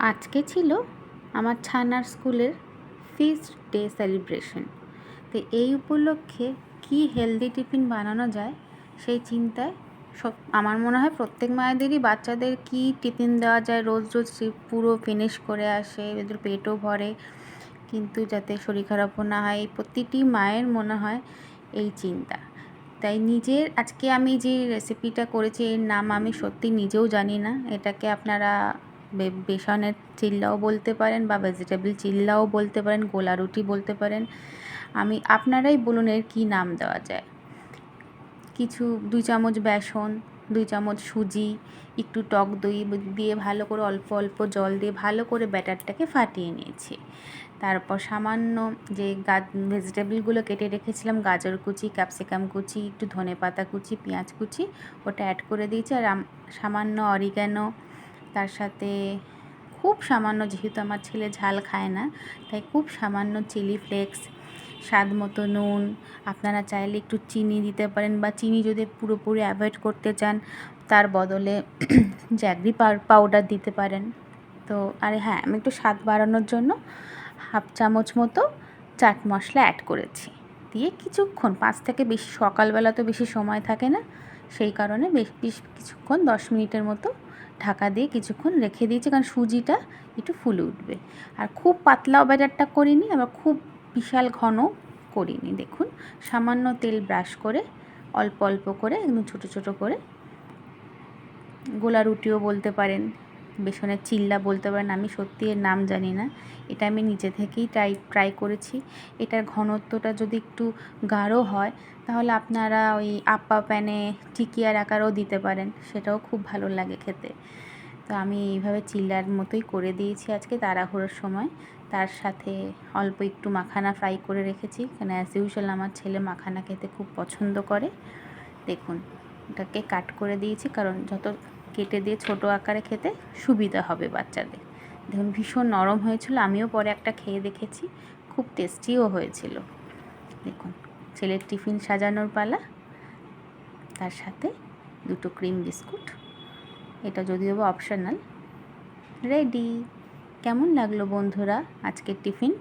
আজকে ছিল আমার ছানার স্কুলের ফিস্ট ডে সেলিব্রেশন। তো এই উপলক্ষে কি হেলদি টিফিন বানানো যায় সেই চিন্তায় আমার মনে হয় প্রত্যেক মায়েদেরই বাচ্চাদের কি টিফিন দেওয়া যায় রোজ রোজ পুরো ফিনিশ করে আসে, এদের পেটও ভরে কিন্তু যাতে শরীর খারাপও না হয়, প্রতিটি মায়ের মনে হয় এই চিন্তা। তাই নিজের আজকে আমি যে রেসিপিটা করেছি এর নাম আমি সত্যি নিজেও জানি না। এটাকে আপনারা বেসনের চিল্লাও বলতে পারেন বা ভেজিটেবল চিল্লাও বলতে পারেন, গোলা রুটি বলতে পারেন। আপনারাই বলুন এর কী নাম দেওয়া যায়। কিছু 2 চামচ বেসন, 2 চামচ সুজি, একটু টক দই দিয়ে ভালো করে অল্প অল্প জল দিয়ে ভালো করে ব্যাটারটাকে ফাটিয়ে নিয়েছি। তারপর সামান্য যে ভেজিটেবলগুলো কেটে রেখেছিলাম, গাজর কুচি, ক্যাপসিকাম কুচি, একটু ধনেপাতা কুচি, পেঁয়াজ কুচি, ওটা অ্যাড করে দিয়েছি। আর সামান্য অরিগ্যানো, তার সাথে খুব সামান্য, যেহেতু আমার ছেলে ঝাল খায় না তাই খুব সামান্য চিলি ফ্লেক্স, স্বাদ মতো নুন। আপনারা চাইলে একটু চিনি দিতে পারেন বা চিনি যদি পুরোপুরি অ্যাভয়েড করতে চান তার বদলে জ্যাগরি পাউডার দিতে পারেন। তো আর হ্যাঁ, আমি একটু স্বাদ বাড়ানোর জন্য হাফ চামচ মতো চাট মশলা অ্যাড করেছি। দিয়ে কিছুক্ষণ 5 থেকে বেশি, সকালবেলা তো বেশি সময় থাকে না, সেই কারণে বেশ কিছুক্ষণ 10 মিনিটের মতো ঢাকা দিয়ে কিছুক্ষণ রেখে দিয়েছি, কারণ সুজিটা একটু ফুলে উঠবে। আর খুব পাতলাও ব্যাটারটা করিনি, আবার খুব বিশাল ঘন করিনি। দেখুন, সামান্য তেল ব্রাশ করে অল্প অল্প করে একদম ছোটো ছোটো করে, গোলা রুটিও বলতে পারেন, বেসনের চিল্লা বলতে পারেন, আমি সত্যি এর নাম জানি না। এটা আমি নিজে থেকেই ট্রাই করেছি। এটার ঘনত্বটা যদি একটু গাঢ় হয় তাহলে আপনারা ওই আপ্পা প্যানে টিকিয়ার আকারেও দিতে পারেন, সেটাও খুব ভালো লাগে খেতে। তো আমি এইভাবে চিল্লার মতোই করে দিয়েছি আজকে তাড়াহুড়োর সময়। তার সাথে অল্প একটু মাখানা ফ্রাই করে রেখেছি, কারণ অ্যাজ ইউজুয়াল আমার ছেলে মাখানা খেতে খুব পছন্দ করে। দেখুন, এটাকে কাট করে দিয়েছি, কারণ যত কেটে দিয়ে ছোট আকারে খেতে সুবিধা হবে বাচ্চাদের। দেখুন ভীষণ নরম হয়েছিল, আমিও পরে একটা খেয়ে দেখেছি, খুব টেস্টিও হয়েছিল। দেখুন, ছেলের টিফিন সাজানোর পালা, তার সাথে 2টো ক্রিম বিস্কুট, এটা যদিও বা অপশনাল। রেডি। কেমন লাগলো বন্ধুরা আজকের টিফিন?